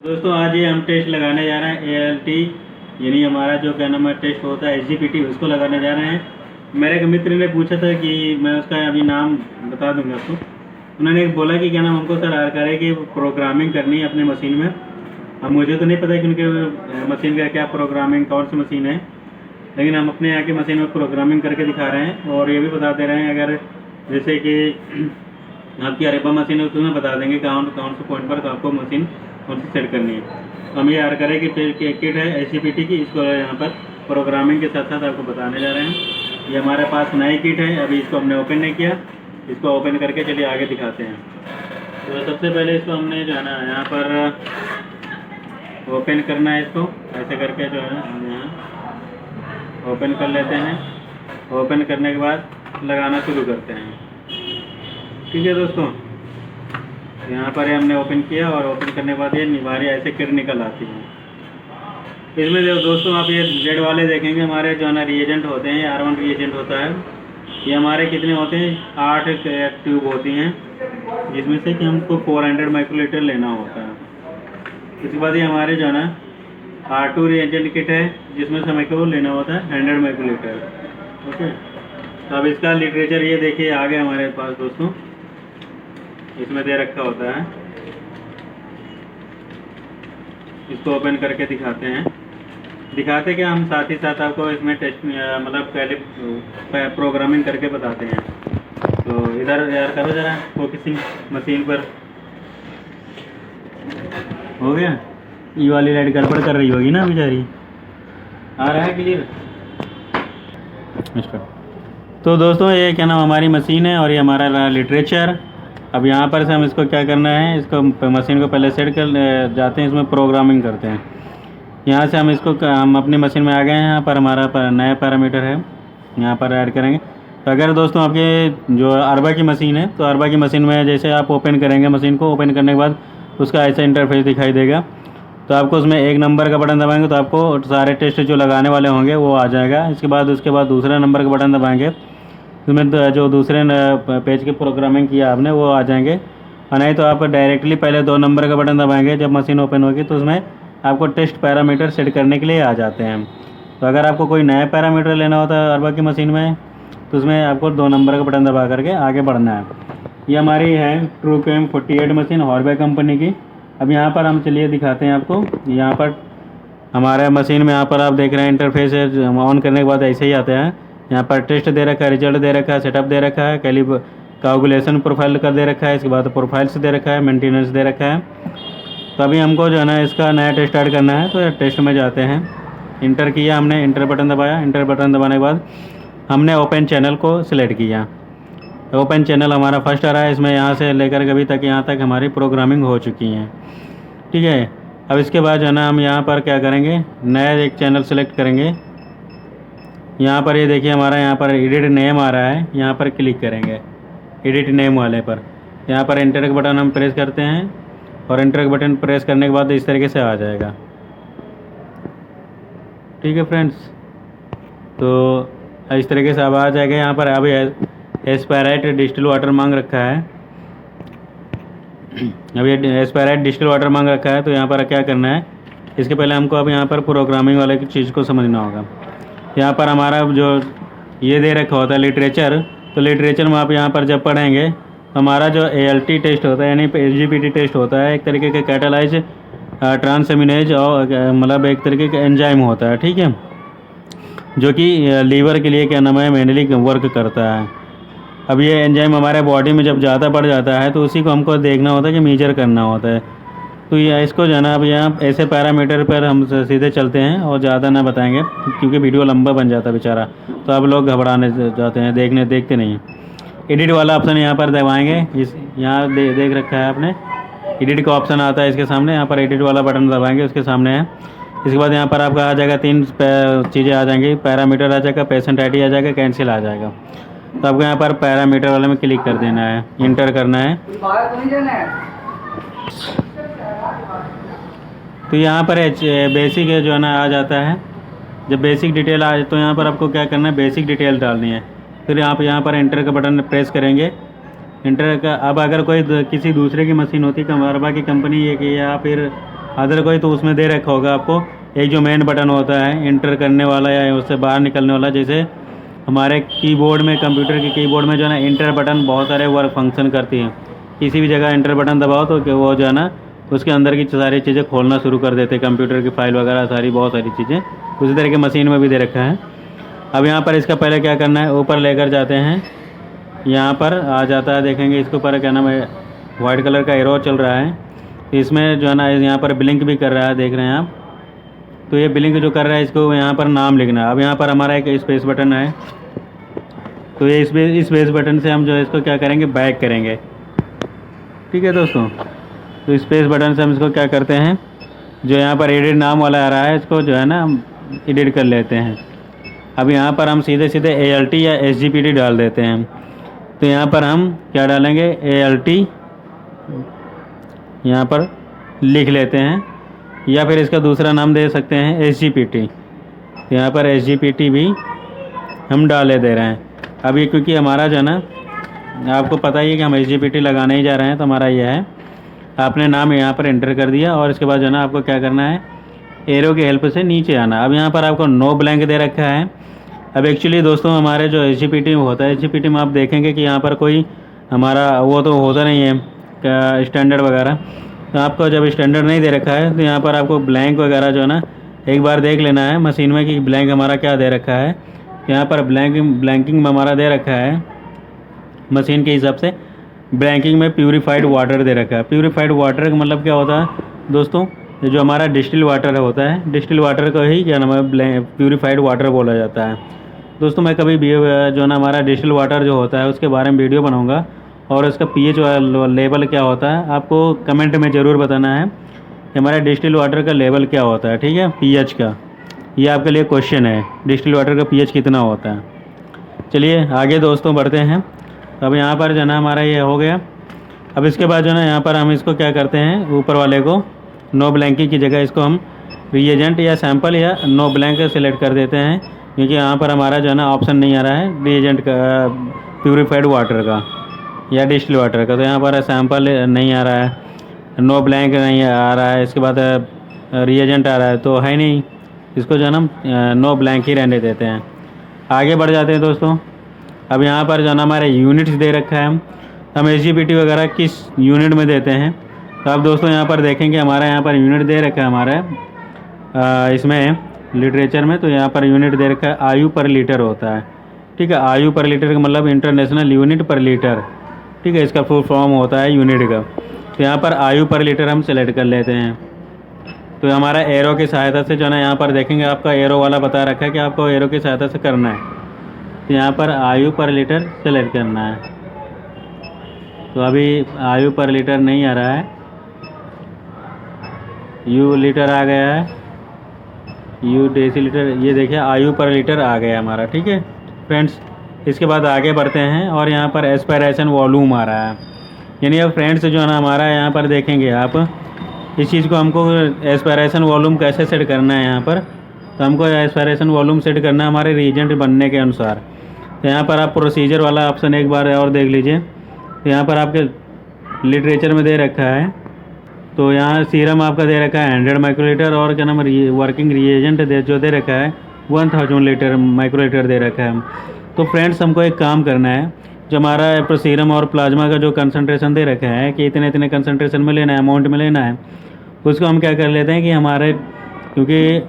दोस्तों आज ये हम टेस्ट लगाने जा रहे हैं ALT, यानी हमारा जो क्या नाम है टेस्ट होता है SGPT, उसको लगाने जा रहे हैं। मेरे एक मित्र ने पूछा था कि मैं उसका अभी नाम बता दूंगा आपको। उन्होंने बोला कि क्या नाम हमको सर करे कि प्रोग्रामिंग करनी है अपने मशीन में। अब मुझे तो नहीं पता कि उनके मशीन का क्या प्रोग्रामिंग कौन सी मशीन है, लेकिन हम अपने यहाँ की मशीन में प्रोग्रामिंग करके दिखा रहे हैं और ये भी बता दे रहे हैं अगर जैसे कि आपकी अरेबा मशीन है तो उसमें बता देंगे कौन से पॉइंट पर तो आपको मशीन कौन सी सेट करनी है। हम ये करें कि किट है SGPT की, इसको यहाँ पर प्रोग्रामिंग के साथ साथ आपको बताने जा रहे हैं। ये हमारे पास नई किट है, अभी इसको हमने ओपन नहीं किया। इसको ओपन करके चलिए आगे दिखाते हैं। तो सबसे पहले इसको हमने जो है ना यहाँ पर ओपन करना है। इसको ऐसे करके जो है हम यहाँ ओपन कर लेते हैं। ओपन करने के बाद लगाना शुरू करते हैं। ठीक है दोस्तों, यहाँ पर हमने ओपन किया और ओपन करने के बाद ये हमारी ऐसे किट निकल आती है। इसमें जो दोस्तों आप ये जेड वाले देखेंगे, हमारे जो है ना रिएजेंट होते हैं, R1 रिएजेंट होता है। ये हमारे कितने होते हैं, 8 ट्यूब होती हैं, जिसमें से कि हमको 400 माइक्रोलीटर लेना होता है। इसके बाद ये हमारे जो है ना R2 रिएजेंट किट है, जिसमें से हमें को लेना होता है 100 माइक्रोलीटर। ओके, तो अब इसका लिटरेचर ये देखिए आगे हमारे पास दोस्तों इसमें दे रखा होता है। इसको ओपन करके दिखाते कि हम साथ ही साथ आपको इसमें टेस्ट मतलब पहले प्रोग्रामिंग करके बताते हैं। तो इधर यार करो जरा फोकसिंग मशीन पर। हो गया, ये वाली लाइट गड़बड़ कर रही होगी ना बेचारी। आ रहा है क्लियर? तो दोस्तों ये क्या नाम हमारी मशीन है और ये हमारा लिटरेचर। अब यहाँ पर से हम इसको क्या करना है, इसको मशीन को पहले सेट कर जाते हैं, इसमें प्रोग्रामिंग करते हैं। यहाँ से हम अपनी मशीन में आ गए हैं। यहाँ पर हमारा नया पैरामीटर है, यहाँ पर ऐड करेंगे। तो अगर दोस्तों आपके जो अरबा की मशीन है, तो अरबा की मशीन में जैसे आप ओपन करेंगे मशीन को, ओपन करने के बाद उसका ऐसा इंटरफेस दिखाई देगा। तो आपको उसमें 1 नंबर का बटन दबाएंगे तो आपको सारे टेस्ट जो लगाने वाले होंगे वो आ जाएगा। उसके बाद दूसरे नंबर का बटन दबाएंगे, उसमें जो दूसरे पेज की प्रोग्रामिंग किया आपने वो आ जाएंगे। और नहीं तो आप डायरेक्टली पहले 2 नंबर का बटन दबाएंगे, जब मशीन ओपन होगी तो उसमें आपको टेस्ट पैरामीटर सेट करने के लिए आ जाते हैं। तो अगर आपको कोई नया पैरामीटर लेना होता है अरबा की मशीन में, तो उसमें आपको 2 नंबर का बटन दबा करके आगे बढ़ना है। ये हमारी है TrueCam 48 मशीन हॉर्बे कंपनी की। अब यहाँ पर हम चलिए दिखाते हैं आपको। यहाँ पर हमारे मशीन में यहाँ पर आप देख रहे हैं इंटरफेस है, ऑन करने के बाद ऐसे ही आता है। यहाँ पर टेस्ट दे रखा है, रिजल्ट दे रखा है, सेटअप दे रखा है, कैलकुलेशन प्रोफाइल का दे रखा है, इसके बाद प्रोफाइल्स दे रखा है, मेंटेनेंस दे रखा है। तो अभी हमको जो है ना इसका नया टेस्ट ऐड करना है। तो टेस्ट में जाते हैं, इंटर किया हमने, इंटर बटन दबाया। इंटर बटन दबाने के बाद हमने ओपन चैनल को सिलेक्ट किया। ओपन चैनल हमारा फर्स्ट आ रहा है। इसमें यहाँ से लेकर कभी तक यहाँ तक हमारी प्रोग्रामिंग हो चुकी है। ठीक है, अब इसके बाद जो है ना हम यहाँ पर क्या करेंगे, नया एक चैनल सेलेक्ट करेंगे। यहाँ पर ये देखिए हमारा यहाँ पर एडिट नेम आ रहा है, यहाँ पर क्लिक करेंगे एडिट नेम वाले पर। यहाँ पर एंटर का बटन हम प्रेस करते हैं और एंटर का बटन प्रेस करने के बाद इस तरीके से आ जाएगा। ठीक है फ्रेंड्स, तो इस तरीके से अब आ जाएगा। यहाँ पर अभी एस्पायराइट डिस्टिल वाटर मांग रखा है। अभी एस्पायराइट डिस्टिल वाटर मांग रखा है, तो यहाँ पर क्या करना है, इसके पहले हमको अब यहाँ पर प्रोग्रामिंग वाले की चीज़ को समझना होगा। यहाँ पर हमारा जो ये दे रखा होता है लिटरेचर, तो लिटरेचर में आप यहाँ पर जब पढ़ेंगे तो हमारा जो ALT टेस्ट होता है यानी SGPT टेस्ट होता है, एक तरीके के कैटालाइज ट्रांसएमिनेज और मतलब एक तरीके का एंजाइम होता है। ठीक है, जो कि लीवर के लिए क्या नाम है मेनली वर्क करता है। अब ये एंजाइम हमारे बॉडी में जब ज़्यादा बढ़ जाता है तो उसी को हमको देखना होता है कि मेजर करना होता है। तो ये इसको जो है ना अब यहाँ ऐसे पैरामीटर पर हम सीधे चलते हैं और ज़्यादा ना बताएंगे क्योंकि वीडियो लंबा बन जाता है बेचारा, तो आप लोग घबराने जाते हैं, देखते नहीं। एडिट वाला ऑप्शन यहाँ पर दबाएंगे। इस यहाँ देख रखा है आपने, एडिट का ऑप्शन आता है इसके सामने। यहाँ पर एडिट वाला बटन दबाएंगे, उसके सामने है। इसके बाद यहाँ पर आपका आ जाएगा 3 चीज़ें आ जाएंगी, पैरामीटर आ जाएगा, पेशेंट ID आ जाएगा, कैंसिल आ जाएगा। तो आपको यहाँ पर पैरामीटर वाले में क्लिक कर देना है, इंटर करना है। तो यहाँ पर बेसिक जो है ना आ जाता है। जब बेसिक डिटेल आ जाए तो यहाँ पर आपको क्या करना है, बेसिक डिटेल डालनी है। फिर आप यहाँ पर एंटर का बटन प्रेस करेंगे। इंटर का अब अगर कोई किसी दूसरे की मशीन होती, अरबा की कंपनी है कि या फिर अदर कोई तो उसमें दे रखा होगा आपको एक जो मेन बटन होता है इंटर करने वाला या उससे बाहर निकलने वाला। जैसे हमारे कीबोर्ड में, कंप्यूटर के कीबोर्ड में जो है ना इंटर बटन बहुत सारे वर्क फंक्शन करती हैं। किसी भी जगह इंटर बटन दबाओ तो वो जो है ना उसके अंदर की सारी चीज़ें खोलना शुरू कर देते हैं, कंप्यूटर की फाइल वगैरह सारी, बहुत सारी चीज़ें उसी तरह के मशीन में भी दे रखा है। अब यहाँ पर इसका पहले क्या करना है, ऊपर लेकर जाते हैं, यहाँ पर आ जाता है, देखेंगे इसके ऊपर क्या नाम है, वाइट कलर का एरो चल रहा है। इसमें जो है ना यहाँ पर ब्लिंक भी कर रहा है, देख रहे हैं आप। तो ये ब्लिंक जो कर रहा है इसको यहाँ पर नाम लिखना है। अब यहाँ पर हमारा एक स्पेस बटन है, तो ये स्पेस बटन से हम जो है इसको क्या करेंगे, बैक करेंगे। ठीक है दोस्तों, तो स्पेस बटन से हम इसको क्या करते हैं, जो यहाँ पर एडिट नाम वाला आ रहा है इसको जो है ना हम एडिट कर लेते हैं। अब यहाँ पर हम सीधे सीधे ALT या SGPT डाल देते हैं। तो यहाँ पर हम क्या डालेंगे, ALT यहाँ पर लिख लेते हैं, या फिर इसका दूसरा नाम दे सकते हैं SGPT। तो यहाँ पर SGPT भी हम डाले दे रहे हैं। अभी क्योंकि हमारा जो है ना आपको पता ही है कि हम SGPT लगाने ही जा रहे हैं, तो हमारा यह है, आपने नाम यहाँ पर एंटर कर दिया और इसके बाद जो है ना आपको क्या करना है, एरो की हेल्प से नीचे आना। अब यहाँ पर आपको नो ब्लैंक दे रखा है। अब एक्चुअली दोस्तों हमारे जो SGPT होता है, SGPT में आप देखेंगे कि यहाँ पर कोई हमारा वो तो होता नहीं है स्टैंडर्ड वगैरह। तो आपको जब स्टैंडर्ड नहीं दे रखा है तो यहाँ पर आपको ब्लैंक वगैरह जो है ना एक बार देख लेना है मशीन में कि ब्लैंक हमारा क्या दे रखा है। यहाँ पर ब्लैंकिंग में हमारा दे रखा है मशीन के हिसाब से, ब्लैंकिंग में प्यूरीफाइड वाटर दे रखा है। प्यूरीफाइड वाटर का मतलब क्या होता है दोस्तों, जो हमारा डिस्टिल वाटर होता है, डिस्टिल वाटर को ही क्या नाम है प्यूरीफाइड वाटर बोला जाता है। दोस्तों मैं कभी भी जो ना हमारा डिस्टिल वाटर जो होता है उसके बारे में वीडियो बनाऊंगा, और उसका pH लेवल क्या होता है आपको कमेंट में ज़रूर बताना है कि हमारा डिस्टिल वाटर का लेवल क्या होता है। ठीक है, pH का, ये आपके लिए क्वेश्चन है, डिस्टिल वाटर का pH कितना होता है। चलिए आगे दोस्तों बढ़ते हैं। अब यहाँ पर जो है ना हमारा ये हो गया। अब इसके बाद जो है ना यहाँ पर हम इसको क्या करते हैं, ऊपर वाले को नो ब्लैंकिंग की जगह इसको हम रिएजेंट या सैंपल या नो ब्लैंक सेलेक्ट कर देते हैं, क्योंकि यहाँ पर हमारा जो है ना ऑप्शन नहीं आ रहा है रिएजेंट का, प्यूरीफाइड वाटर का या डिस्टिल वाटर का। तो यहाँ पर सैंपल नहीं आ रहा है, नो ब्लैंक नहीं आ रहा है, इसके बाद रिएजेंट आ रहा है, तो है नहीं, इसको जो है ना नो ब्लैंक ही रहने देते हैं। आगे बढ़ जाते हैं दोस्तों। अब यहाँ पर जो है ना हमारे यूनिट्स दे रखा है, हम SGPT वगैरह किस यूनिट में देते हैं। तो आप दोस्तों यहाँ पर देखेंगे हमारा यहाँ पर यूनिट दे रखा है हमारा इसमें लिटरेचर में। तो यहाँ पर यूनिट दे रखा है आयु पर लीटर होता है। ठीक है, आयु पर लीटर का मतलब इंटरनेशनल यूनिट पर लीटर। ठीक है, इसका फुल फॉर्म होता है यूनिट का। तो यहाँ पर आयु पर लीटर हम सेलेक्ट कर लेते हैं। तो हमारा एरो की सहायता से जो है ना यहाँ पर देखेंगे आपका एरो वाला बता रखा है कि आपको एरो की सहायता से करना है। तो यहाँ पर आयु पर लीटर सेलेक्ट करना है। तो अभी आयु पर लीटर नहीं आ रहा है, यू लीटर आ गया है, यू डेसीलीटर, ये देखिए आयु पर लीटर आ गया हमारा। ठीक है फ्रेंड्स, इसके बाद आगे बढ़ते हैं और यहाँ पर एस्पायरेशन वॉल्यूम आ रहा है। यानी अब फ्रेंड्स जो है ना हमारा यहाँ पर देखेंगे आप इस चीज़ को, हमको एस्पायरेशन वॉल्यूम कैसे सेट करना है यहाँ पर। तो हमको एस्पायरेशन वॉल्यूम सेट करना है हमारे रिएजेंट बनने के अनुसार। तो यहाँ पर आप प्रोसीजर वाला ऑप्शन एक बार और देख लीजिए। तो यहाँ पर आपके लिटरेचर में दे रखा है, तो यहाँ सीरम आपका दे रखा है 100 माइक्रोलीटर, और क्या नाम वर्किंग रिएजेंट जो दे रखा है 1000 लीटर माइक्रोलीटर दे रखा है। तो फ्रेंड्स हमको एक काम करना है, जो हमारा सीरम और प्लाज्मा का जो कंसंट्रेशन दे रखा है कि इतने इतने कंसंट्रेशन में लेना है, अमाउंट में लेना है, उसको हम क्या कर लेते हैं कि हमारे, क्योंकि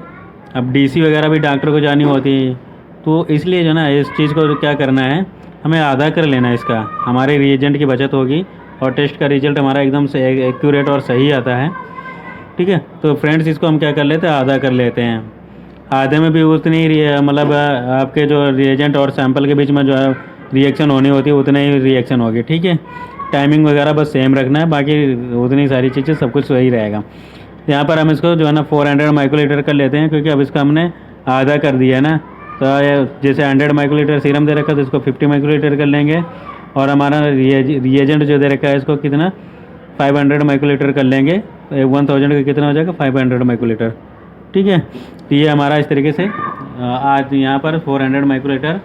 अब DC वगैरह भी डॉक्टर को जानी होती है, तो इसलिए जो ना इस चीज़ को क्या करना है, हमें आधा कर लेना है इसका, हमारे रिएजेंट की बचत होगी और टेस्ट का रिजल्ट हमारा एकदम से एक्यूरेट और सही आता है। ठीक है, तो फ्रेंड्स इसको हम क्या कर लेते हैं, आधा कर लेते हैं। आधे में भी उतनी मतलब आपके जो रिएजेंट और सैंपल के बीच में जो है रिएक्शन होनी होती है उतनी ही रिएक्शन होगी। ठीक है, टाइमिंग वगैरह बस सेम रखना है, बाकी उतनी सारी चीज़ें सब कुछ सही रहेगा। यहाँ पर हम इसको जो है ना 400 माइक्रोलीटर कर लेते हैं, क्योंकि अब इसका हमने आधा कर दिया है ना। तो जैसे 100 माइक्रोलीटर सीरम दे रखा है तो इसको 50 माइक्रोलीटर कर लेंगे, और हमारा रिएजेंट जो दे रखा है इसको कितना 500 माइक्रोलीटर कर लेंगे। 1000 का कितना हो जाएगा 500 माइक्रोलीटर। ठीक है, तो ये हमारा इस तरीके से आज यहाँ पर 400 माइक्रोलीटर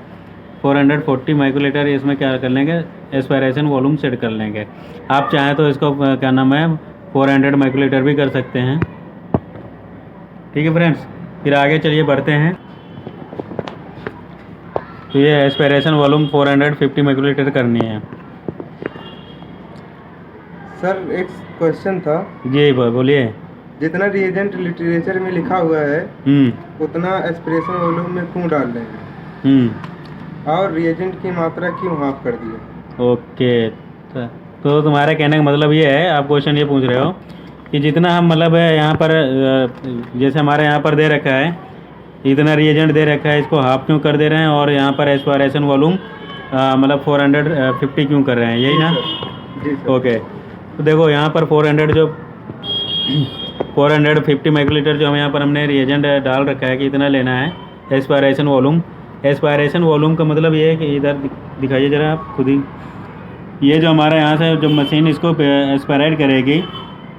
440 माइक्रोलीटर इसमें क्या कर लेंगे, एस्पायरेशन वॉल्यूम सेट कर लेंगे। आप चाहें तो इसको क्या नाम है 400 माइक्रोलीटर भी कर सकते हैं। ठीक है फ्रेंड्स, फिर आगे चलिए बढ़ते हैं। तो ये एस्पिरेशन वॉल्यूम 450 माइक्रोलीटर करनी है। सर एक क्वेश्चन था, जी बोलिए। जितना रिएजेंट लिटरेचर में लिखा हुआ है उतना एस्पिरेशन वॉल्यूम में क्यों डाल रहे हैं और रिएजेंट की मात्रा क्यों हाफ कर दी है? ओके, तो तुम्हारे कहने का मतलब ये है, आप क्वेश्चन ये पूछ रहे हो कि जितना हम मतलब यहाँ पर जैसे हमारे यहाँ पर दे रखा है इतना रिएजेंट दे रखा है, इसको हाफ क्यों कर दे रहे हैं, और यहाँ पर एस्पिरेशन वॉल्यूम मतलब 450 क्यों कर रहे हैं, यही ना? जी सर। ओके, तो देखो यहाँ पर 450 माइक्रोलीटर जो हम यहाँ पर हमने रिएजेंट डाल रखा है कि इतना लेना है एस्पिरेशन वॉल्यूम। एस्पिरेशन वॉल्यूम का मतलब ये है कि इधर दिखाइए ज़रा आप खुद ही, ये जो हमारा यहाँ से जो मशीन इसको एस्पिरेट करेगी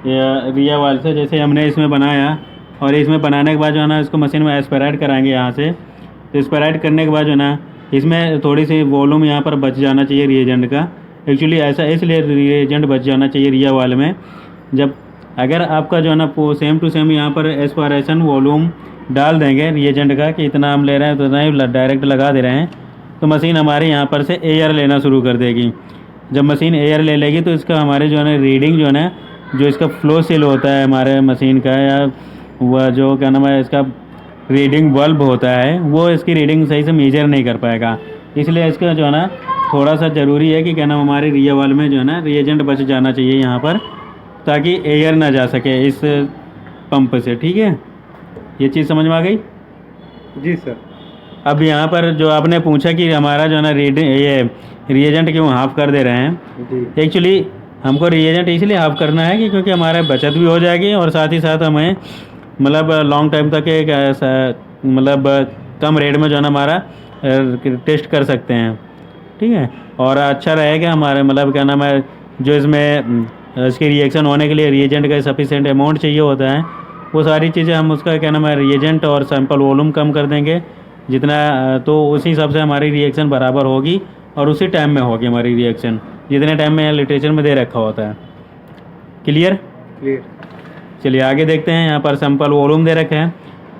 रिया वाल से, जैसे हमने इसमें बनाया और इसमें बनाने के बाद जो है ना इसको मशीन में एस्पिरेट कराएंगे यहाँ से। तो एस्पिरेट करने के बाद जो है ना इसमें थोड़ी सी वॉल्यूम यहाँ पर बच जाना चाहिए रिएजेंट का। एक्चुअली ऐसा इसलिए रिएजेंट बच जाना चाहिए रिया वाल में, जब अगर आपका जो है ना सेम टू सेम यहाँ पर एस्पिरेशन वॉल्यूम डाल देंगे रिएजेंट का कि इतना हम ले रहे हैं तो इतना ही डायरेक्ट लगा दे रहे हैं, तो मशीन हमारी यहाँ पर से एयर लेना शुरू कर देगी। जब मशीन एयर ले लेगी तो इसका हमारे जो है ना रीडिंग जो है ना, जो इसका फ्लो सेल होता है हमारे मशीन का, या वह जो क्या नाम है इसका रीडिंग बल्ब होता है, वो इसकी रीडिंग सही से मेजर नहीं कर पाएगा। इसलिए इसका जो है ना थोड़ा सा ज़रूरी है कि क्या नाम हमारे रिया वाल में जो है ना रिएजेंट बच जाना चाहिए यहाँ पर, ताकि एयर ना जा सके इस पंप से। ठीक है, ये चीज़ समझ में आ गई? जी सर। अब यहाँ पर जो आपने पूछा कि हमारा जो है ना ये रिएजेंट क्यों हाफ कर दे रहे हैं, एक्चुअली हमको रिएजेंट इसलिए हाफ करना है कि क्योंकि हमारे बचत भी हो जाएगी और साथ ही साथ हमें मतलब लॉन्ग टाइम तक एक मतलब कम रेट में जो है ना हमारा टेस्ट कर सकते हैं। ठीक है, और अच्छा रहेगा हमारे मतलब क्या नाम है जो इसमें इसकी रिएक्शन होने के लिए रिएजेंट का सफिशिएंट अमाउंट चाहिए होता है, वो सारी चीज़ें हम उसका क्या नाम है रिएजेंट और सैंपल वॉल्यूम कम कर देंगे जितना, तो उसी हिसाब से हमारी रिएक्शन बराबर होगी और उसी टाइम में होगी हमारी रिएक्शन जितने टाइम में लिटरेचर में दे रखा होता है। क्लियर? चलिए आगे देखते हैं। यहाँ पर सैंपल वॉल्यूम दे रखे हैं।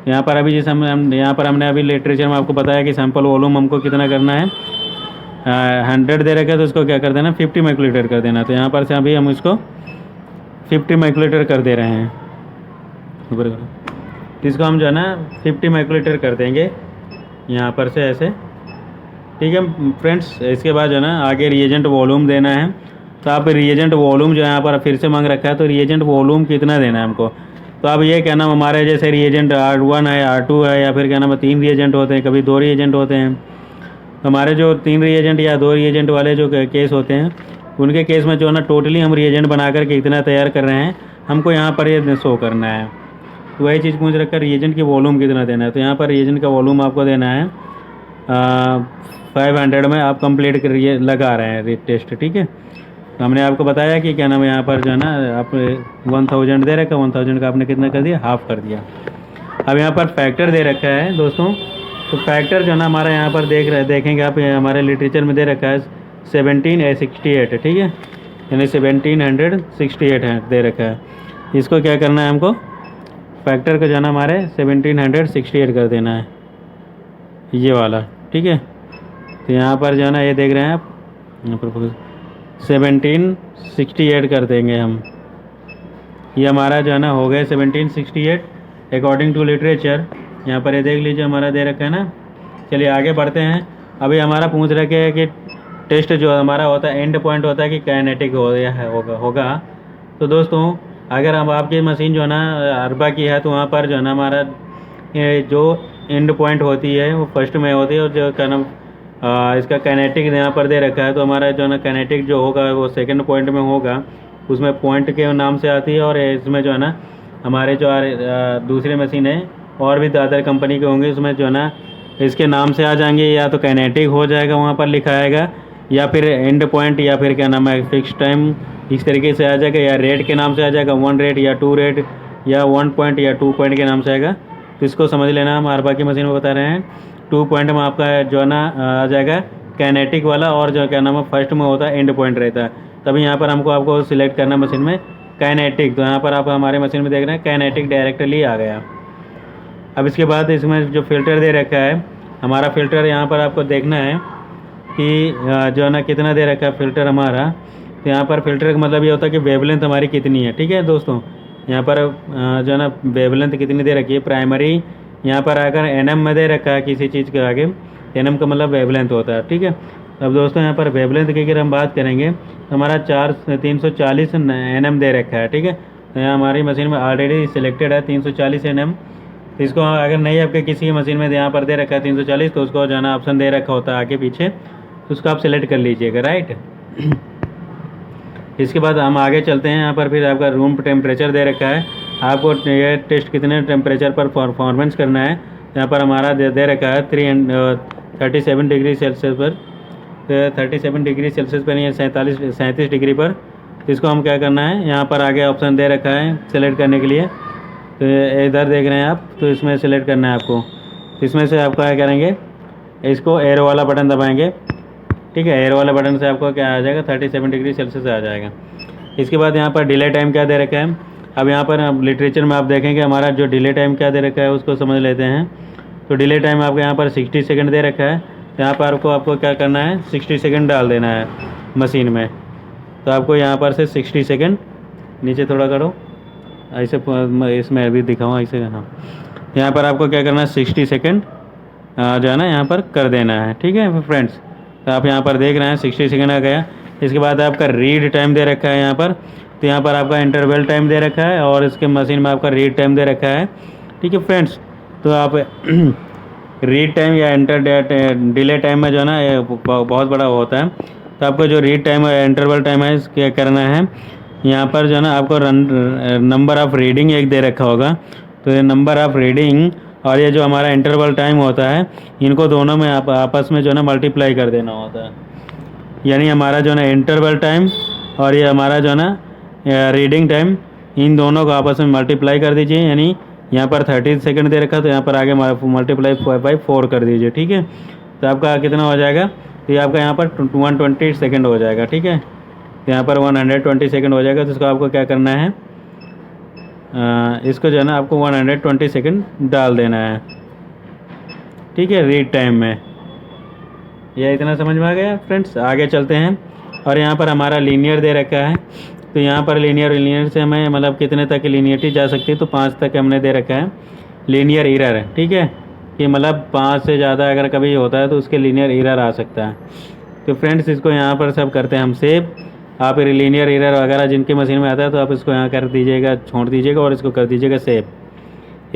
यहाँ पर अभी जैसे हम यहाँ पर हमने अभी लिटरेचर में आपको बताया कि सैंपल वॉल्यूम हमको कितना करना है, 100 दे रखा है, तो इसको क्या कर देना 50 माइक्रोलीटर कर देना। तो यहाँ पर से अभी हम इसको 50 माइक्रोलीटर कर दे रहे हैं, इसको हम जो है ना 50 माइक्रोलीटर कर देंगे यहाँ पर से ऐसे। ठीक है फ्रेंड्स, इसके बाद जो है ना आगे रिएजेंट वॉल्यूम देना है। तो आप रिएजेंट वॉल्यूम जो है यहाँ पर फिर से मांग रखा है, तो रिएजेंट वॉल्यूम कितना देना है हमको। तो अब ये क्या नाम हमारे जैसे रिएजेंट R1 है, R2 है, या फिर क्या नाम 3 रिएजेंट होते हैं, कभी 2 रिएजेंट होते हैं। हमारे जो 3 रिएजेंट या 2 रिएजेंट वाले जो केस होते हैं, उनके केस में जो है ना टोटली हम रिएजेंट बना करके इतना तैयार कर रहे हैं, हमको यहाँ पर ये शो करना है। तो वही चीज़ पूछ रखा रिएजेंट की वॉल्यूम कितना देना है। तो यहाँ पर रिएजेंट का वॉल्यूम आपको देना है 500 में आप कंप्लीट करिए लगा रहे हैं टेस्ट। ठीक है, तो हमने आपको बताया कि क्या नाम है यहाँ पर जो है ना आप 1000 दे रखा, 1000 का आपने कितना कर दिया, हाफ कर दिया। अब यहाँ पर फैक्टर दे रखा है दोस्तों, तो फैक्टर जो है ना हमारा यहाँ पर देखेंगे आप हमारे लिटरेचर में दे रखा है 1768। ठीक है, यानी 1768 है दे रखा है। इसको क्या करना है हमको, फैक्टर को जो है ना हमारे 1768 कर देना है ये वाला। ठीक है, तो यहाँ पर जो है ना ये देख रहे हैं आप, यहाँ पर 1768 कर देंगे हम। ये हमारा जो है ना हो गया 1768 अकॉर्डिंग टू लिटरेचर। यहाँ पर ये देख लीजिए हमारा दे रखा है ना। चलिए आगे बढ़ते हैं। अभी हमारा पूछ रखे है कि टेस्ट जो हमारा होता है एंड पॉइंट होता है कि काइनेटिक होगा। तो दोस्तों अगर अब आपकी मशीन जो है ना अरबा की है, तो वहाँ पर जो है ना हमारा जो एंड पॉइंट होती है वो फर्स्ट में होती है, और जो क्या नाम इसका काइनेटिक यहाँ पर दे रखा है, तो हमारा जो है ना काइनेटिक जो होगा वो सेकंड पॉइंट में होगा, उसमें पॉइंट के नाम से आती है। और इसमें जो है ना हमारे जो दूसरी मशीन है और भी अदर कंपनी के होंगे, उसमें जो है ना इसके नाम से आ जाएंगे, या तो काइनेटिक हो जाएगा वहाँ पर लिखा आएगा, या फिर एंड पॉइंट, या फिर क्या नाम है फिक्स टाइम, इस तरीके से आ जाएगा, या रेट के नाम से आ जाएगा 1 रेट या 2 रेट या 1 पॉइंट या 2 पॉइंट के नाम से आएगा। तो इसको समझ लेना, हम अरबा की मशीन में बता रहे हैं 2 पॉइंट में आपका जो है ना आ जाएगा काइनेटिक वाला, और जो क्या नाम है फर्स्ट में होता है एंड पॉइंट रहता है। तभी यहाँ पर हमको आपको सिलेक्ट करना मशीन में काइनेटिक। तो यहाँ पर आप हमारे मशीन में देख रहे हैं काइनेटिक डायरेक्टली आ गया। अब इसके बाद इसमें जो फ़िल्टर दे रखा है, हमारा फ़िल्टर यहाँ पर आपको देखना है कि जो है ना कितना दे रखा है फ़िल्टर हमारा। तो यहाँ पर फ़िल्टर का मतलब ये होता है कि वेवलेंथ हमारी कितनी है। ठीक है दोस्तों, यहाँ पर जो है ना वेवलेंथ कितनी दे रखी है। प्राइमरी यहाँ पर अगर एनएम में दे रखा है किसी चीज़ के आगे, एनएम का मतलब वेवलेंथ होता है। ठीक है, अब दोस्तों यहाँ पर वेवलेंथ की अगर हम बात करेंगे तो हमारा 340 एनएम दे रखा है। ठीक है, तो यहाँ हमारी मशीन में ऑलरेडी सिलेक्टेड है 340 एनएम। तो इसको अगर नहीं आपके किसी मशीन में यहाँ पर दे रखा है 340, तो उसको जो है ना ऑप्शन दे रखा होता है आगे पीछे, तो उसको आप सेलेक्ट कर लीजिएगा। राइट, इसके बाद हम आगे चलते हैं। यहाँ पर फिर आपका रूम टेम्परेचर दे रखा है, आपको ये टेस्ट कितने टेम्परेचर पर परफॉर्मेंस करना है। यहाँ पर हमारा दे रखा है 37 डिग्री सेल्सियस पर, 37 डिग्री सेल्सियस पर नहीं, 37 डिग्री पर। तो इसको हम क्या करना है, यहाँ पर आगे ऑप्शन दे रखा है सेलेक्ट करने के लिए। तो इधर देख रहे हैं आप, तो इसमें सेलेक्ट करना है आपको। तो इसमें से आपको क्या करेंगे, इसको एरो वाला बटन दबाएंगे। ठीक है, एरो वाला बटन से आपको क्या आ जाएगा, 37 डिग्री सेल्सियस आ जाएगा। इसके बाद यहाँ पर डिले टाइम क्या दे रखा है। अब यहाँ पर लिटरेचर में आप देखेंगे हमारा जो डिले टाइम क्या दे रखा है उसको समझ लेते हैं। तो डिले टाइम आपको यहाँ पर 60 सेकंड दे रखा है। यहाँ पर आपको क्या करना है, 60 सेकंड डाल देना है मशीन में। तो आपको यहाँ पर से 60 सेकंड नीचे थोड़ा करो, ऐसे इसमें अभी दिखाऊँ ऐसे। हाँ, यहाँ पर आपको क्या करना है, 60 सेकंड जो है ना यहाँ पर कर देना है। ठीक है फ्रेंड्स, तो आप यहाँ पर देख रहे हैं 60 सेकंड आ गया। इसके बाद आपका रीड टाइम दे रखा है यहाँ पर। तो यहाँ पर आपका इंटरवल टाइम दे रखा है और इसके मशीन में आपका रीड टाइम दे रखा है। ठीक है फ्रेंड्स, तो आप रीड टाइम या डिले टाइम में जो है ना ये बहुत बड़ा होता है। तो आपको जो रीड टाइम है, इंटरवल टाइम है, क्या करना है, यहाँ पर जो है ना आपको नंबर ऑफ़ रीडिंग एक दे रखा होगा। तो ये नंबर ऑफ़ रीडिंग और ये जो हमारा इंटरवल टाइम होता है, इनको दोनों में आप आपस में जो है ना मल्टीप्लाई कर देना होता है। यानी हमारा जो है ना इंटरवल टाइम और ये हमारा जो है ना रीडिंग टाइम, इन दोनों को आपस में मल्टीप्लाई कर दीजिए। यानी यहाँ पर 30 सेकंड दे रखा, तो यहाँ पर आगे मल्टीप्लाई बाई 4 कर दीजिए। ठीक है, तो आपका कितना हो जाएगा, तो ये आपका यहाँ पर 120 सेकंड हो जाएगा। ठीक है, तो यहाँ पर 120 सेकंड हो जाएगा। तो इसको आपको क्या करना है, इसको जो है ना आपको 120 सेकंड डाल देना है। ठीक है, रीड टाइम में। यह इतना समझ में आ गया फ्रेंड्स। आगे चलते हैं और यहाँ पर हमारा लीनियर दे रखा है। तो यहाँ पर लीनियर से हमें मतलब कितने तक लीनियरिटी जा सकती है, तो 5 तक हमने दे रखा है लीनियर एरर। ठीक है, कि मतलब 5 से ज़्यादा अगर कभी होता है तो उसके लीनियर एरर आ सकता है। तो फ्रेंड्स इसको यहाँ पर सब करते हैं हम सेव। आप लीनियर एरर वगैरह जिनके मशीन में आता है तो आप इसको यहाँ कर दीजिएगा, छोड़ दीजिएगा और इसको कर दीजिएगा सेव।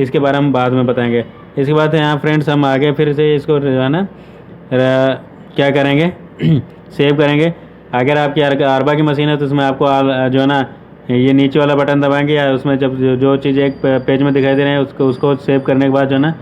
इसके बारे में हम बाद में बताएंगे। इसके बाद यहाँ फ्रेंड्स हम आगे फिर से इसको जो है ना क्या करेंगे सेव करेंगे। अगर आपकी आरबा की मशीन है तो उसमें आपको जो है ना ये नीचे वाला बटन दबाएंगे, या उसमें जब जो चीज़ एक पेज में दिखाई दे रहे हैं उसको सेव करने के बाद जो है ना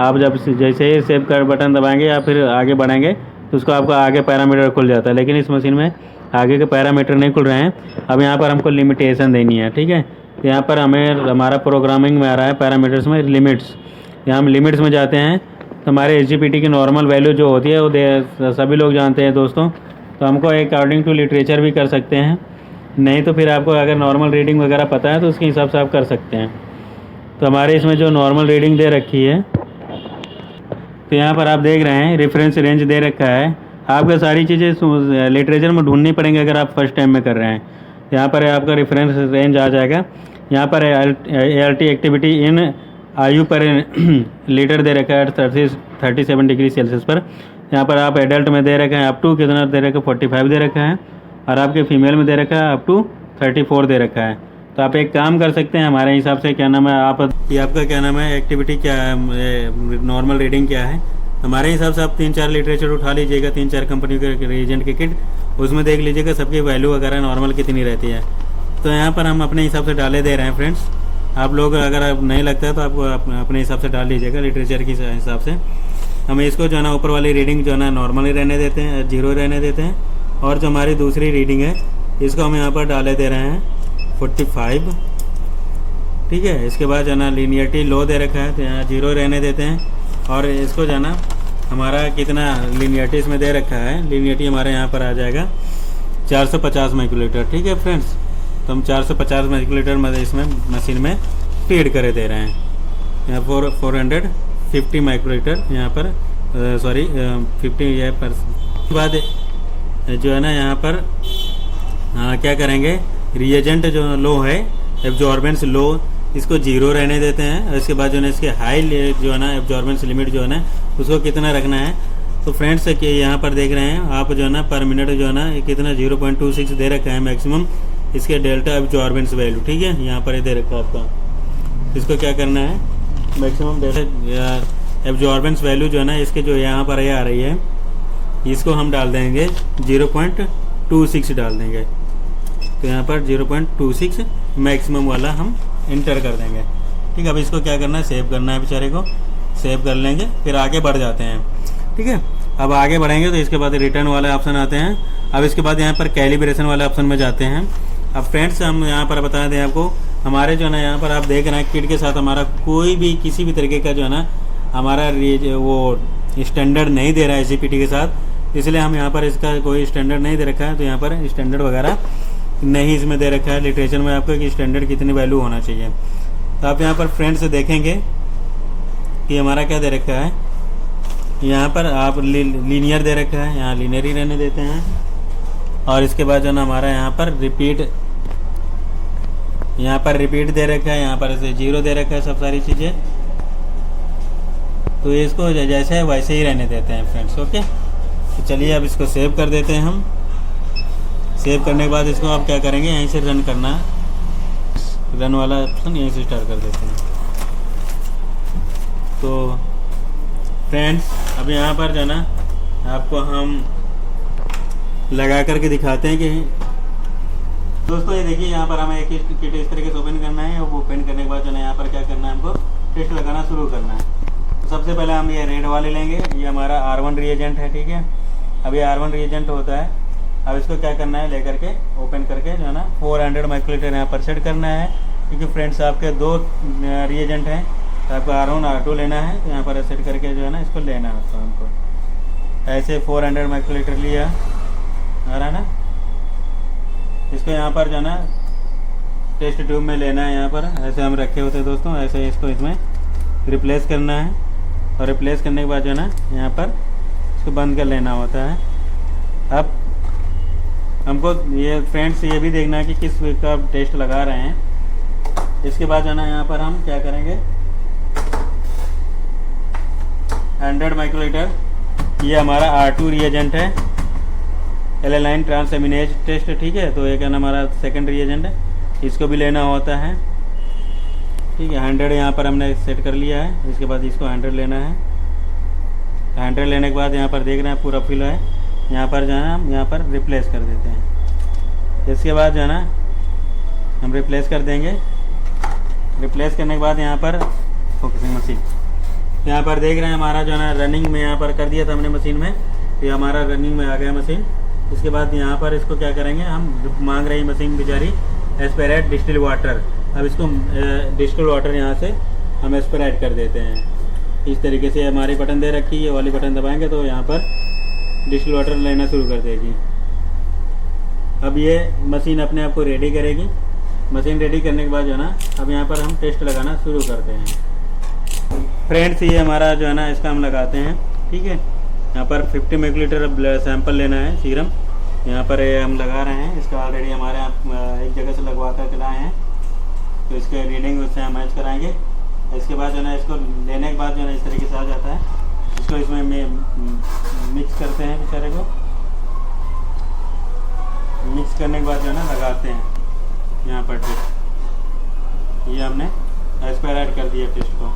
आप जब जैसे ही सेव कर बटन दबाएंगे या फिर आगे बढ़ेंगे तो उसको आपका आगे पैरामीटर खुल जाता है। लेकिन इस मशीन में आगे के पैरामीटर नहीं खुल रहे हैं। अब यहाँ पर हमको लिमिटेशन देनी है। ठीक है, तो यहाँ पर हमें हमारा प्रोग्रामिंग में आ रहा है पैरामीटर्स में लिमिट्स। यहाँ हम लिमिट्स में जाते हैं तो हमारे एसजीपीटी की नॉर्मल वैल्यू जो होती है वो सभी लोग जानते हैं दोस्तों। तो हमको अकॉर्डिंग टू लिटरेचर भी कर सकते हैं, नहीं तो फिर आपको अगर नॉर्मल रीडिंग वगैरह पता है तो उसके हिसाब से आप कर सकते हैं। तो हमारे इसमें जो नॉर्मल रीडिंग दे रखी है, तो यहाँ पर आप देख रहे हैं रेफरेंस रेंज दे रखा है। आपको सारी चीज़ें लिटरेचर में ढूंढनी पड़ेंगी अगर आप फर्स्ट टाइम में कर रहे हैं। यहाँ पर आपका रेफरेंस रेंज आ जाएगा। यहाँ पर ALT एक्टिविटी इन आयु पर लीटर दे रखा है 37 डिग्री सेल्सियस पर। यहाँ पर आप एडल्ट में दे रखा है अप टू कितना दे रखा है 45 दे रखा है, और आपके फीमेल में दे रखा है अप टू 34 दे रखा है। तो आप एक काम कर सकते हैं हमारे हिसाब से, क्या नाम है आपका क्या नाम है एक्टिविटी क्या है, नॉर्मल रीडिंग क्या है, हमारे हिसाब से आप 3-4 लिटरेचर उठा लीजिएगा, 3-4 कंपनी के रिएजेंट की किट, उसमें देख लीजिएगा सबकी वैल्यू वगैरह नॉर्मल कितनी रहती है। तो यहाँ पर हम अपने हिसाब से डाले दे रहे हैं फ्रेंड्स। आप लोग अगर नहीं लगता है तो आपको अपने हिसाब से डाल लीजिएगा लिटरेचर के हिसाब से। हम इसको जो है ना ऊपर वाली रीडिंग जो है ना नॉर्मली रहने देते हैं, 0 रहने देते हैं, और जो हमारी दूसरी रीडिंग है इसको हम यहाँ पर डाले दे रहे हैं 45। ठीक है, इसके बाद जो है ना लीनियरिटी लो दे रखा है तो यहाँ 0 रहने देते हैं, और इसको जो है ना हमारा कितना लीनियरिटी इसमें दे रखा है, लीनियरिटी हमारे यहाँ पर आ जाएगा 450 माइक्रोलीटर। ठीक है फ्रेंड्स, तो हम 450 माइक्रोलीटर इसमें मशीन में फीड करे दे रहे हैं। यहाँ 450 माइक्रोलीटर यहाँ पर, सॉरी 50 ये पर बाद जो है ना यहाँ पर क्या करेंगे, रिएजेंट जो लो है, एब्जॉर्बेंस लो, इसको 0 रहने देते हैं। और इसके बाद जो है इसके हाई जो है ना एब्जॉर्बेंस लिमिट जो है ना उसको कितना रखना है। तो फ्रेंड्स कि यहाँ पर देख रहे हैं आप जो है ना पर मिनट जो है ना ये कितना 0.26 दे रखा है मैक्सिमम इसके डेल्टा एब्जॉर्बेंस वैल्यू, ठीक है, यहाँ पर ये दे रखा है आपका। इसको क्या करना है, मैक्सिमम डेल्टा एब्जॉर्बेंस वैल्यू जो है ना इसके जो यहाँ पर ये आ रही है, इसको हम डाल देंगे 0.26 डाल देंगे। तो यहाँ पर 0.26 मैक्सिमम वाला हम इंटर कर देंगे, ठीक है। अब इसको क्या करना है, सेव करना है, बेचारे को सेव कर लेंगे, फिर आगे बढ़ जाते हैं, ठीक है। अब आगे बढ़ेंगे तो इसके बाद रिटर्न वाले ऑप्शन आते हैं। अब इसके बाद यहाँ पर कैलिब्रेशन वाले ऑप्शन में जाते हैं। अब फ्रेंड्स हम यहाँ पर बता दें आपको, हमारे जो है ना यहाँ पर आप देख रहे हैं किट के साथ हमारा कोई भी किसी भी तरीके का जो है ना हमारा वो स्टैंडर्ड नहीं दे रहा है SGPT के साथ, इसलिए हम यहाँ पर इसका कोई स्टैंडर्ड नहीं दे रखा है। तो यहाँ पर स्टैंडर्ड वगैरह नहीं इसमें दे रखा है लिटरेचर में आपको कि स्टैंडर्ड कितनी वैल्यू होना चाहिए। तो आप यहाँ पर फ्रेंड्स देखेंगे कि हमारा क्या दे रखा है, यहाँ पर आप लीनियर दे रखा है, यहाँ लीनियर ही रहने देते हैं। और इसके बाद जो ना हमारा यहाँ पर रिपीट दे रखा है, यहाँ पर ऐसे 0 दे रखा है, सब सारी चीज़ें। तो इसको जैसे है वैसे ही रहने देते हैं फ्रेंड्स, ओके। तो चलिए अब इसको सेव कर देते हैं हम। सेव करने के बाद इसको आप क्या करेंगे, यहीं से रन करना है, रन वाला ऑप्शन यहीं से स्टार्ट कर देते हैं। तो फ्रेंड्स अब यहाँ पर जो ना आपको हम लगा करके दिखाते हैं कि दोस्तों ये देखिए यहाँ पर हमें एक किट इस तरीके से ओपन करना है। और ओपन करने के बाद जो है यहाँ पर क्या करना है, हमको टेस्ट लगाना शुरू करना है। तो सबसे पहले हम ये रेड वाले लेंगे, ये हमारा R1 रिएजेंट है, ठीक है। अब ये R1 रिएजेंट होता है। अब इसको क्या करना है, लेकर के ओपन करके जो है ना 400 माइक्रोलीटर यहाँ पर सेट करना है, क्योंकि फ्रेंड्स आपके 2 रिएजेंट हैं, तो आपको R1 R2 लेना है। तो यहाँ पर सेट करके जो है ना इसको लेना है, तो हमको ऐसे 400 माइक्रोलीटर लिया, आ रहा है ना। इसको यहाँ पर जो है ना टेस्ट ट्यूब में लेना है, यहाँ पर ऐसे हम रखे होते हैं दोस्तों, ऐसे इसको इसमें रिप्लेस करना है। और रिप्लेस करने के बाद जो है ना यहाँ पर इसको बंद कर लेना होता है। अब हमको ये फ्रेंड्स ये भी देखना है कि किस का टेस्ट लगा रहे हैं। इसके बाद जो है ना यहाँ पर हम क्या करेंगे, 100 माइक्रोलीटर, ये हमारा R2 रिएजेंट है, एलेनाइन ट्रांसएमिनेज टेस्ट, ठीक है। तो ये क्या हमारा सेकंड रिएजेंट है, इसको भी लेना होता है, ठीक है। 100 यहाँ पर हमने सेट कर लिया है। इसके बाद इसको 100 लेना है। 100 लेने के बाद यहाँ पर देख रहे हैं पूरा फिल है, यहाँ पर जो है ना हम यहाँ पर रिप्लेस कर देते हैं। इसके बाद जो है ना हम रिप्लेस कर देंगे। रिप्लेस करने के बाद यहाँ पर फोकसिंग मशीन, यहाँ पर देख रहे हैं हमारा जो है ना रनिंग में यहाँ पर कर दिया था हमने मशीन में, तो ये हमारा रनिंग में आ गया मशीन। इसके बाद यहाँ पर इसको क्या करेंगे, हम मांग रही मशीन बेचारी एस्पिरेट डिस्टिल वाटर। अब इसको डिस्टिल वाटर यहाँ से हम एस्पिरेट कर देते हैं। इस तरीके से हमारी बटन दे रखी है, ये वाली बटन दबाएंगे तो यहाँ पर डिस्टिल वाटर लेना शुरू कर देगी। अब ये मशीन अपने आप को रेडी करेगी। मशीन रेडी करने के बाद जो है ना अब यहाँ पर हम टेस्ट लगाना शुरू करते हैं। फ्रेंड्स ये हमारा जो है ना इसका हम लगाते हैं, ठीक है। यहाँ पर 50 मिलीलीटर सैंपल लेना है सीरम, यहाँ पर ये हम लगा रहे हैं। इसका ऑलरेडी हमारे यहाँ एक जगह से लगवा कर चलाए हैं, तो इसके रीडिंग उससे हम मैच कराएंगे। इसके बाद जो है ना इसको लेने के बाद जो है ना इस तरीके से आ जाता है। इसको इसमें मिक्स करते हैं बेचारे को। मिक्स करने के बाद जो है ना लगाते हैं यहाँ पर टेस्ट। ये हमने एस्पिरेट कर दिया टेस्ट को।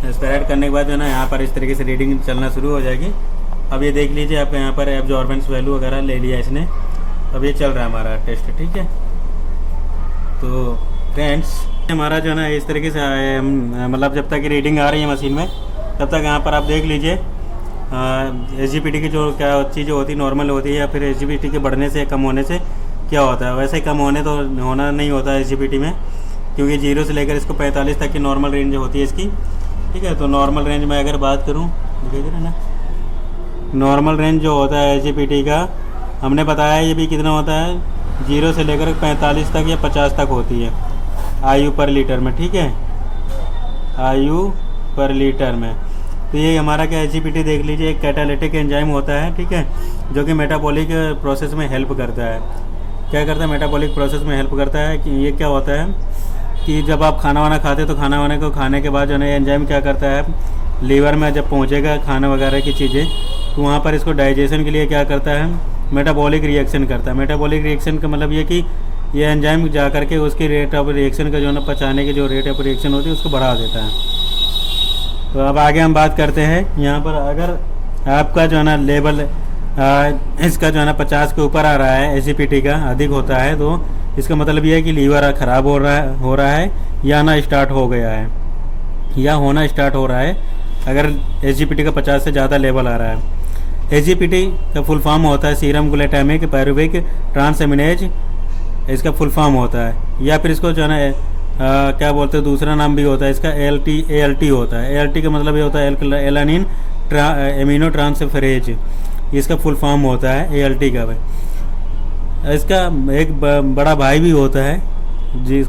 एस्पिरेट करने के बाद जो है ना यहाँ पर इस तरीके से रीडिंग चलना शुरू हो जाएगी। अब ये देख लीजिए आपका यहाँ पर एब्जॉर्बेंस वैल्यू वगैरह ले लिया इसने। अब ये चल रहा है हमारा टेस्ट, ठीक है। तो फ्रेंड्स हमारा जो है ना इस तरीके से मतलब जब तक रीडिंग आ रही है मशीन में तब तक यहाँ पर आप देख लीजिए SGPT की जो क्या चीज़ें होती नॉर्मल होती है, या फिर SGPT के बढ़ने से कम होने से क्या होता है। वैसे कम होने तो होना नहीं होता है SGPT में, क्योंकि 0 से लेकर इसको 45 तक की नॉर्मल रेंज होती है इसकी, ठीक है। तो नॉर्मल रेंज में अगर बात करूँ, दिखाई दे रहा है ना, नॉर्मल रेंज जो होता है SGPT का हमने बताया ये भी कितना होता है, 0 से लेकर 45 तक या 50 तक होती है, IU पर लीटर में, ठीक है, IU पर लीटर में। तो ये हमारा क्या SGPT देख लीजिए, एक कैटालिटिक एंजाइम होता है, ठीक है, जो कि मेटाबॉलिक प्रोसेस में हेल्प करता है। क्या करता है, मेटाबॉलिक प्रोसेस में हेल्प करता है। कि ये क्या होता है कि जब आप खाना वाना खाते हो तो खाना वाना को खाने के बाद जो है एंजाइम क्या करता है, लीवर में जब पहुँचेगा खाना वगैरह की चीज़ें, तो वहाँ पर इसको डाइजेशन के लिए क्या करता है, मेटाबॉलिक रिएक्शन करता है। मेटाबॉलिक रिएक्शन का मतलब ये कि ये एंजाइम जा करके उसकी रेट ऑफ रिएक्शन का जो है ना, पचाने की जो रेट ऑफ रिएक्शन होती है उसको बढ़ा देता है। तो अब आगे हम बात करते हैं। यहाँ पर अगर आपका जो है ना लेवल इसका जो है ना 50 के ऊपर आ रहा है, SGPT का अधिक होता है, तो इसका मतलब ये है कि लीवर ख़राब हो रहा है या ना स्टार्ट हो गया है या होना स्टार्ट हो रहा है। अगर SGPT का 50 से ज़्यादा लेवल आ रहा है। SGPT का फुल फॉर्म होता है सीरम ग्लूटामिक पायरुविक ट्रांसएमिनेज, इसका फुल फॉर्म होता है। या फिर इसको जो है ना क्या बोलते हैं, दूसरा नाम भी होता है इसका ALT होता है। ALT का मतलब ये होता है एलानिन एमिनो ट्रांसफरेज, इसका फुल फॉर्म होता है ALT का। भाई इसका एक बड़ा भाई भी होता है,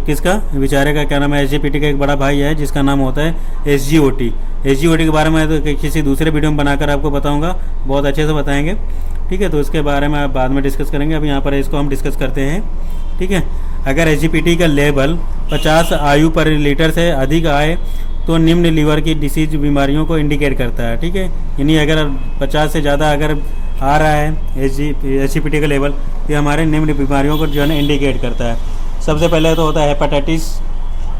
किसका, बेचारे का क्या नाम है, SGPT का एक बड़ा भाई है जिसका नाम होता है SGOT। SGOT के बारे में तो किसी दूसरे वीडियो में बनाकर आपको बताऊंगा, बहुत अच्छे से बताएंगे, ठीक है। तो इसके बारे में आप बाद में डिस्कस करेंगे, अभी यहाँ पर इसको हम डिस्कस करते हैं, ठीक है। अगर SGPT का लेवल 50 IU पर लीटर से अधिक आए तो निम्न लीवर की डिसीज बीमारियों को इंडिकेट करता है, ठीक है। यानी अगर 50 से ज़्यादा अगर आ रहा है SGPT का लेवल, ये हमारे निम्न बीमारियों को जो है ना इंडिकेट करता है। सबसे पहले तो होता है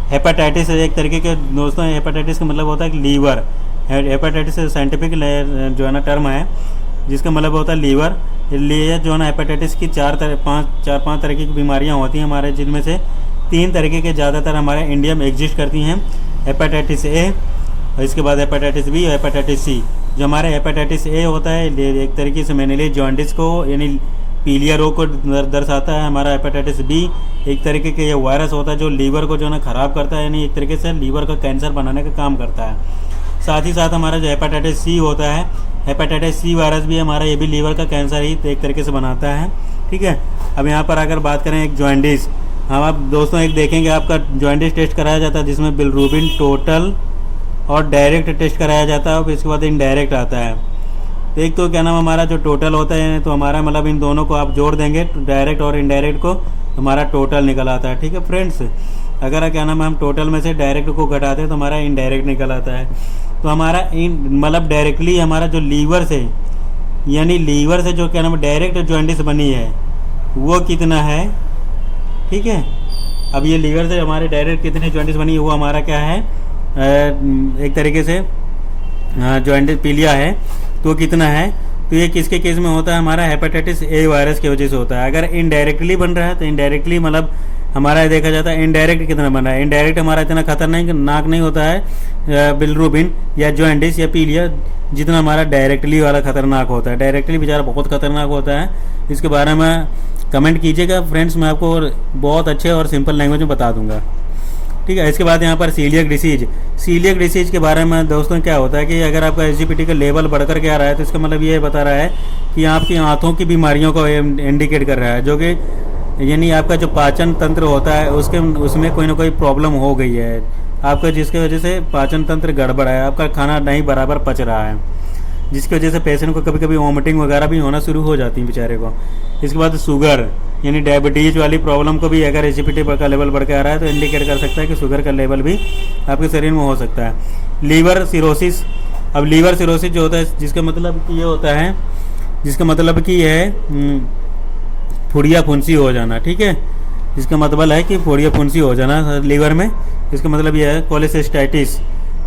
हेपेटाइटिस एक तरीके के दोस्तों, हेपेटाइटिस का मतलब होता है कि लीवर, हेपेटाइटिस साइंटिफिक जो है ना टर्म है, जिसका मतलब होता है लीवर। लिए जो है ना हेपेटाइटिस की चार पाँच तरह की बीमारियां होती हैं हमारे, जिनमें से 3 तरीके के ज़्यादातर हमारे इंडिया में एग्जिस्ट करती हैं। हेपेटाइटिस A, और इसके बाद हेपेटाइटिस B और हेपेटाइटिस C। जो हमारे हेपेटाइटिस A होता है एक तरीके से मेनली जॉन्डिस को यानी पीलिया रोग को दर्शाता है। हमारा हेपेटाइटिस B एक तरीके के ये वायरस होता है जो लीवर को जो है ना ख़राब करता है, यानी एक तरीके से लीवर का कैंसर बनाने का काम करता है। साथ ही साथ हमारा जो हेपेटाइटिस C होता है, हेपेटाइटिस C वायरस भी हमारा ये भी लीवर का कैंसर ही एक तरीके से बनाता है, ठीक है। अब यहाँ पर अगर बात करें एक जॉन्डिस, हम आप दोस्तों एक देखेंगे आपका जॉन्डिस टेस्ट कराया जाता है जिसमें बिलरूबिन टोटल और डायरेक्ट टेस्ट कराया जाता है, और इसके बाद इनडायरेक्ट आता है। तो एक तो क्या नाम हमारा जो टोटल होता है, तो हमारा मतलब इन दोनों को आप जोड़ देंगे डायरेक्ट और इनडायरेक्ट को, हमारा टोटल निकल आता है, ठीक है फ्रेंड्स। अगर क्या नाम है हम टोटल में से डायरेक्ट को घटाते हैं तो हमारा इनडायरेक्ट निकल आता है। तो हमारा मतलब डायरेक्टली हमारा जो लीवर से, यानी लीवर से जो क्या नाम डायरेक्ट जॉन्डिस बनी है वो कितना है, ठीक है। अब ये लीवर से हमारे डायरेक्ट कितनी जॉन्डिस बनी है वो हमारा क्या है, एक तरीके से जॉन्डिस पीलिया है, तो कितना है। तो ये किसके केस में होता है, हमारा हेपेटाइटिस A वायरस की वजह से होता है। अगर इनडायरेक्टली बन रहा है तो इनडायरेक्टली मतलब हमारा देखा जाता है इनडायरेक्ट कितना बन रहा है। इनडायरेक्ट हमारा इतना खतरनाक नहीं होता है बिलरूबिन या जॉन्डिस या पीलिया जितना हमारा डायरेक्टली वाला खतरनाक होता है। डायरेक्टली बेचारा बहुत खतरनाक होता है, इसके बारे में कमेंट कीजिएगा फ्रेंड्स, मैं आपको बहुत अच्छे और सिंपल लैंग्वेज में बता दूंगा, ठीक है। इसके बाद यहाँ पर सीलियक डिसीज के बारे में दोस्तों क्या होता है कि अगर आपका SGPT का लेवल बढ़कर के आ रहा है तो इसका मतलब ये बता रहा है कि आपकी आँतों की बीमारियों को इंडिकेट कर रहा है, जो कि यानी आपका जो पाचन तंत्र होता है उसमें कोई ना कोई प्रॉब्लम हो गई है आपका, जिसकी वजह से पाचन तंत्र गड़बड़ है, आपका खाना नहीं बराबर पच रहा है, जिसकी वजह से पेशेंट को कभी कभी वॉमिटिंग वगैरह भी होना शुरू हो जाती है बेचारे को। इसके बाद शुगर यानी डायबिटीज़ वाली प्रॉब्लम को भी अगर SGPT का लेवल बढ़ के आ रहा है तो इंडिकेट कर सकता है कि शुगर का लेवल भी आपके शरीर में हो सकता है। लीवर सिरोसिस, अब लीवर सिरोसिस जो होता है जिसका मतलब कि ये होता है, जिसका मतलब कि है फुड़िया फुंसी हो जाना, ठीक है। इसका मतलब है कि फुड़िया फुंसी हो जाना लीवर में, इसका मतलब ये है कोलेसिस्टाइटिस।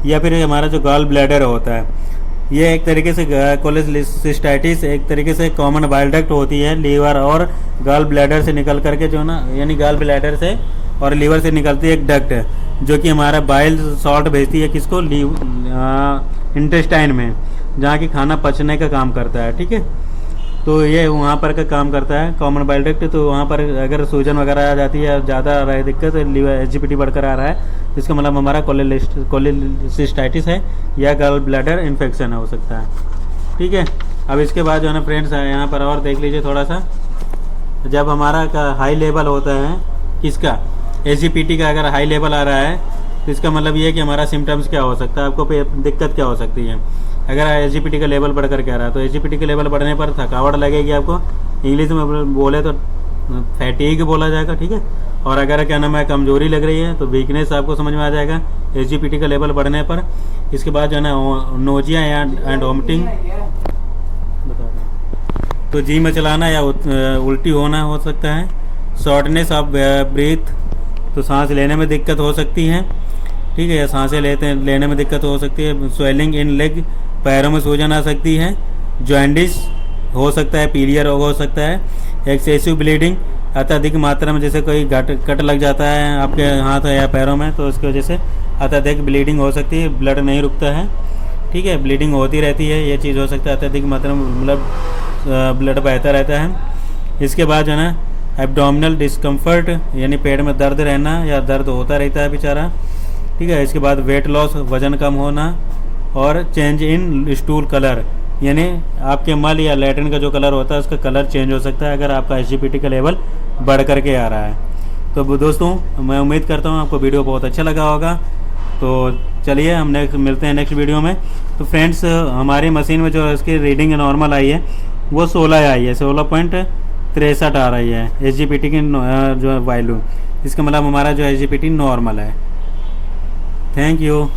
या फिर हमारा जो गॉल ब्लैडर होता है, ये एक तरीके से कोलेसिस्टाइटिस एक तरीके से कॉमन बाइल डक्ट होती है लीवर और गॉल ब्लैडर से निकल करके जो ना, यानी गॉल ब्लैडर से और लीवर से निकलती है एक डक्ट है जो कि हमारा बाइल सॉल्ट भेजती है किसको, इंटेस्टाइन में, जहाँ की खाना पचने का काम करता है, ठीक है। तो ये वहाँ पर का काम करता है कॉमन बाइल डक्ट। तो वहाँ पर अगर सूजन वगैरह आ जाती है, ज़्यादा आ रहा है दिक्कत, लीवर SGPT बढ़कर आ रहा है, इसका मतलब हमारा कोलेसिस्टाइटिस है या गॉल ब्लैडर इन्फेक्शन हो सकता है, ठीक है। अब इसके बाद जो है ना फ्रेंड्स यहाँ पर और देख लीजिए थोड़ा सा, जब हमारा का हाई लेवल होता है किसका, SGPT का अगर हाई लेवल आ रहा है तो इसका मतलब ये है कि हमारा सिम्टम्स क्या हो सकता है, आपको दिक्कत क्या हो सकती है। अगर SGPT का लेवल बढ़ कर के आ रहा है तो SGPT का लेवल बढ़ने पर थकावट लगेगी आपको, इंग्लिश में बोले तो फैटीग बोला जाएगा, ठीक है। और अगर क्या नाम है कमजोरी लग रही है तो वीकनेस आपको समझ में आ जाएगा SGPT का लेवल बढ़ने पर। इसके बाद जो है ना नोजिया एंड वोमिटिंग, तो जी में चलाना या उल्टी होना हो सकता है। शॉर्टनेस ऑफ ब्रीथ, तो सांस लेने में दिक्कत हो सकती है, ठीक है, या सांसें लेने में दिक्कत हो सकती है। स्वेलिंग इन लेग, पैरों में सूजन आ सकती है। जॉइंडिस हो सकता है, पीलिया रोग हो सकता है। एक्सेसिव ब्लीडिंग, अत्यधिक मात्रा में जैसे कोई कट लग जाता है आपके हाथ या पैरों में तो उसकी वजह से अत्यधिक ब्लीडिंग हो सकती है, ब्लड नहीं रुकता है, ठीक है, ब्लीडिंग होती रहती है, ये चीज़ हो सकता है। अत्यधिक मात्रा में मतलब ब्लड बहता रहता है। इसके बाद जो है ना एब्डोमिनल डिस्कम्फर्ट, यानी पेट में दर्द रहना या दर्द होता रहता है बेचारा, ठीक है। इसके बाद वेट लॉस, वजन कम होना, और चेंज इन स्टूल कलर, यानी आपके मल या लैट्रिन का जो कलर होता है उसका कलर चेंज हो सकता है अगर आपका SGPT का लेवल बढ़ करके आ रहा है। तो दोस्तों मैं उम्मीद करता हूँ आपको वीडियो बहुत अच्छा लगा होगा। तो चलिए हम मिलते हैं नेक्स्ट वीडियो में। तो फ्रेंड्स हमारी मशीन में जो इसकी रीडिंग नॉर्मल आई है वो 16 आई है, 16.63 आ रही है SGPT की जो वैल्यू। इसका मतलब हमारा जो SGPT नॉर्मल है। Thank you.